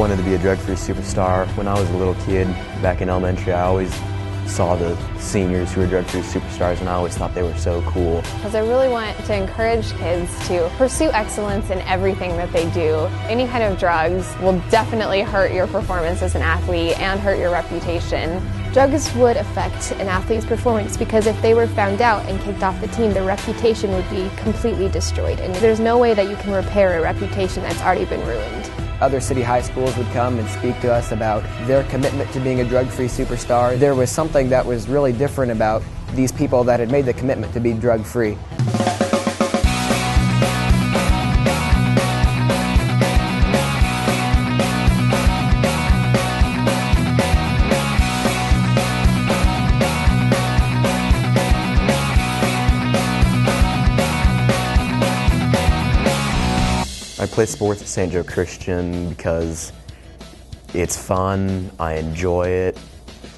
wanted to be a drug-free superstar. When I was a little kid back in elementary, I always saw the seniors who were drug-free superstars, and I always thought they were so cool. Because I really want to encourage kids to pursue excellence in everything that they do. Any kind of drugs will definitely hurt your performance as an athlete and hurt your reputation. Drugs would affect an athlete's performance because if they were found out and kicked off the team, their reputation would be completely destroyed. And there's no way that you can repair a reputation that's already been ruined. Other city high schools would come and speak to us about their commitment to being a drug-free superstar. There was something that was really different about these people that had made the commitment to be drug-free. I play sports at St. Joe Christian because it's fun, I enjoy it.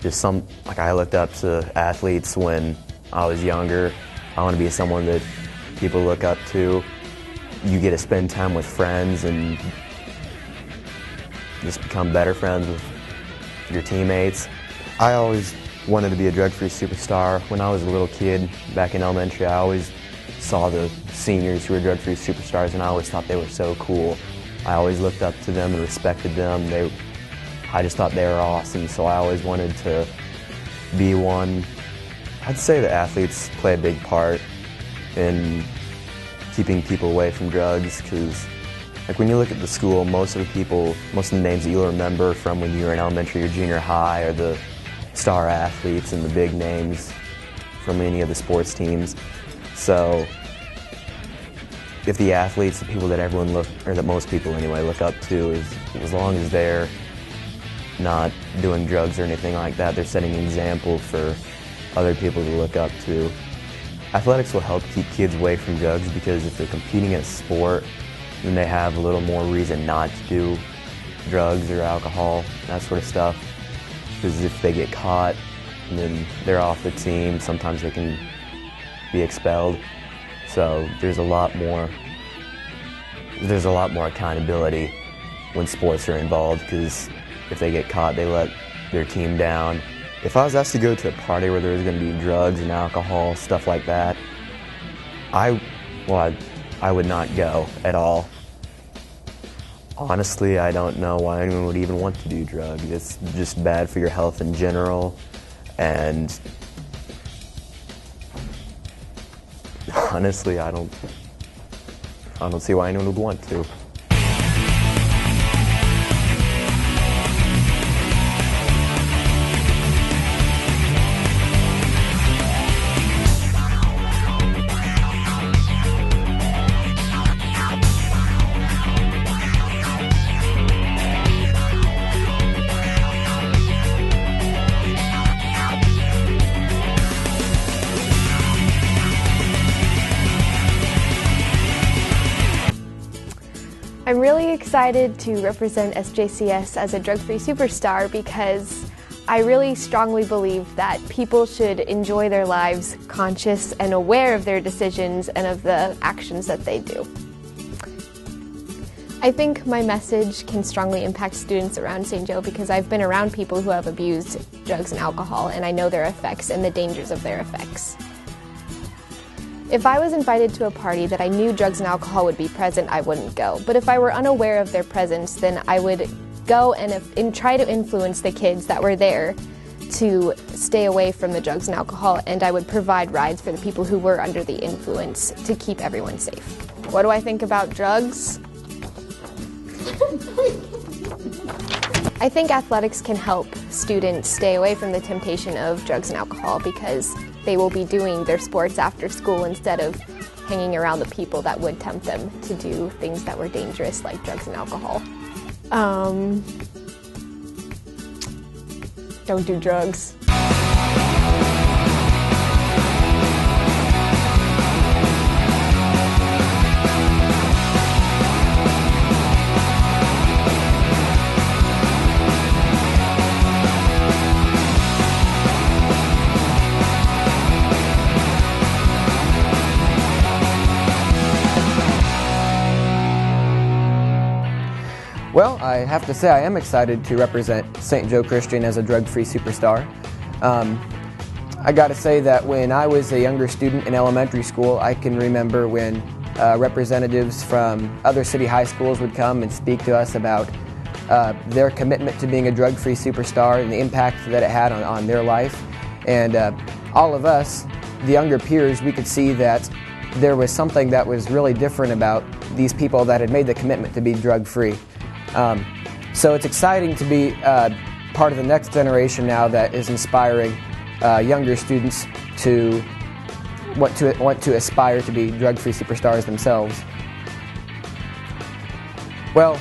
I looked up to athletes when I was younger. I want to be someone that people look up to. You get to spend time with friends and just become better friends with your teammates. I always wanted to be a drug-free superstar. When I was a little kid back in elementary, I always saw the seniors who were drug-free superstars, and I always thought they were so cool. I always looked up to them and respected them. I just thought they were awesome, so I always wanted to be one. I'd say that athletes play a big part in keeping people away from drugs, because when you look at the school, most of the names that you'll remember from when you were in elementary or junior high are the star athletes and the big names from any of the sports teams. So if the athletes, the people that that most people anyway look up to, as long as they're not doing drugs or anything like that, they're setting an example for other people to look up to. Athletics will help keep kids away from drugs because if they're competing in a sport, then they have a little more reason not to do drugs or alcohol, that sort of stuff. Because if they get caught, then they're off the team. Sometimes they can be expelled. So there's a lot more accountability when sports are involved, because if they get caught, they let their team down. If I was asked to go to a party where there was going to be drugs and alcohol, stuff like that, I would not go at all. Honestly, I don't know why anyone would even want to do drugs. It's just bad for your health in general, and honestly, I don't see why anyone would want to. I'm really excited to represent SJCS as a drug-free superstar because I really strongly believe that people should enjoy their lives conscious and aware of their decisions and of the actions that they do. I think my message can strongly impact students around St. Joe because I've been around people who have abused drugs and alcohol, and I know their effects and the dangers of their effects. If I was invited to a party that I knew drugs and alcohol would be present, I wouldn't go. But if I were unaware of their presence, then I would go and try to influence the kids that were there to stay away from the drugs and alcohol, and I would provide rides for the people who were under the influence to keep everyone safe. What do I think about drugs? I think athletics can help students stay away from the temptation of drugs and alcohol because they will be doing their sports after school instead of hanging around the people that would tempt them to do things that were dangerous like drugs and alcohol. Don't do drugs. Well, I have to say I am excited to represent St. Joe Christian as a drug-free superstar. I got to say that when I was a younger student in elementary school, I can remember when representatives from other city high schools would come and speak to us about their commitment to being a drug-free superstar and the impact that it had on their life. And all of us, the younger peers, we could see that there was something that was really different about these people that had made the commitment to be drug-free. So it's exciting to be part of the next generation now that is inspiring younger students to want to aspire to be drug-free superstars themselves. Well,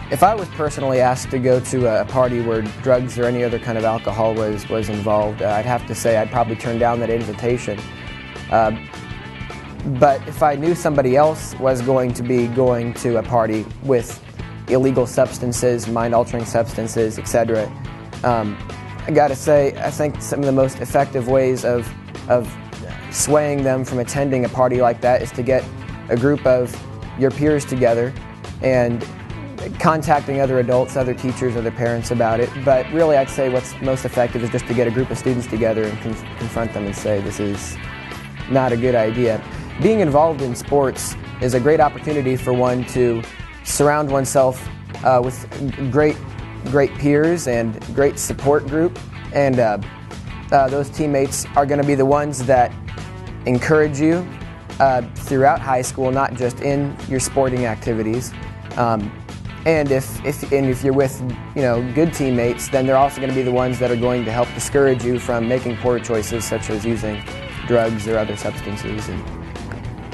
if I was personally asked to go to a party where drugs or any other kind of alcohol was involved, I'd have to say I'd probably turn down that invitation. But if I knew somebody else was going to be going to a party with illegal substances, mind-altering substances, etc., I gotta say, I think some of the most effective ways of swaying them from attending a party like that is to get a group of your peers together and contacting other adults, other teachers, other parents about it. But really, I'd say what's most effective is just to get a group of students together and confront them and say, this is not a good idea. Being involved in sports is a great opportunity for one to surround oneself with great peers and great support group, and those teammates are going to be the ones that encourage you throughout high school, not just in your sporting activities. And if you're with good teammates, then they're also going to be the ones that are going to help discourage you from making poor choices such as using drugs or other substances. And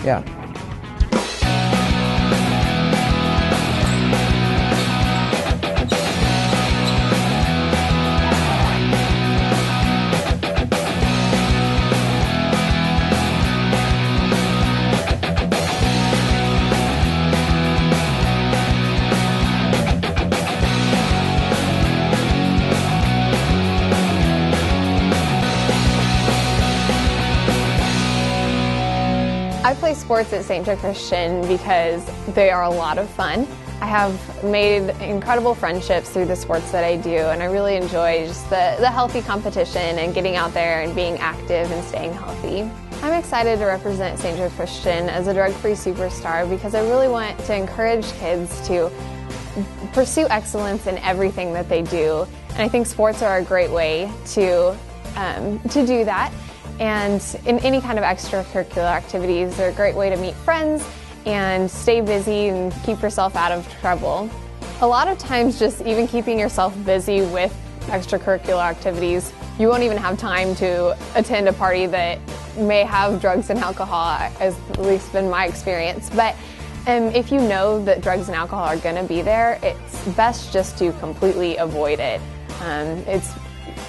yeah. I play sports at St. Joe Christian because they are a lot of fun. I have made incredible friendships through the sports that I do, and I really enjoy just the healthy competition and getting out there and being active and staying healthy. I'm excited to represent St. Joe Christian as a drug-free superstar because I really want to encourage kids to pursue excellence in everything that they do, and I think sports are a great way to do that. And in any kind of extracurricular activities, they're a great way to meet friends and stay busy and keep yourself out of trouble. A lot of times, just even keeping yourself busy with extracurricular activities, you won't even have time to attend a party that may have drugs and alcohol, as at least been my experience. But if you know that drugs and alcohol are going to be there, it's best just to completely avoid it.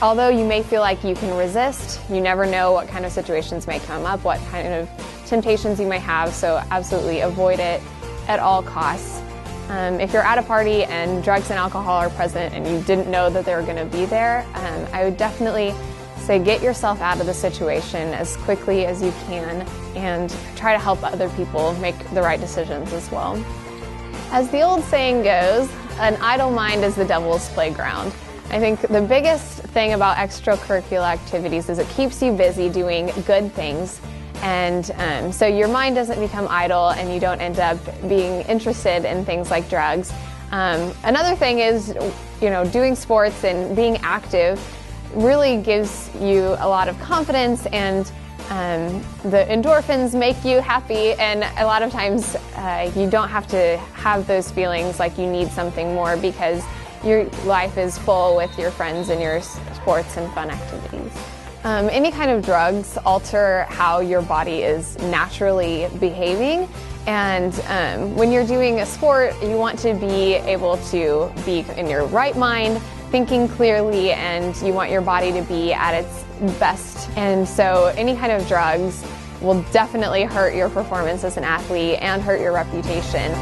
Although you may feel like you can resist, you never know what kind of situations may come up, what kind of temptations you may have, so absolutely avoid it at all costs. If you're at a party and drugs and alcohol are present and you didn't know that they were going to be there, I would definitely say get yourself out of the situation as quickly as you can and try to help other people make the right decisions as well. As the old saying goes, an idle mind is the devil's playground. I think the biggest thing about extracurricular activities is it keeps you busy doing good things, and so your mind doesn't become idle and you don't end up being interested in things like drugs. Another thing is, doing sports and being active really gives you a lot of confidence, and the endorphins make you happy, and a lot of times you don't have to have those feelings like you need something more because your life is full with your friends and your sports and fun activities. Any kind of drugs alter how your body is naturally behaving, and when you're doing a sport, you want to be able to be in your right mind, thinking clearly, and you want your body to be at its best. And so any kind of drugs will definitely hurt your performance as an athlete and hurt your reputation.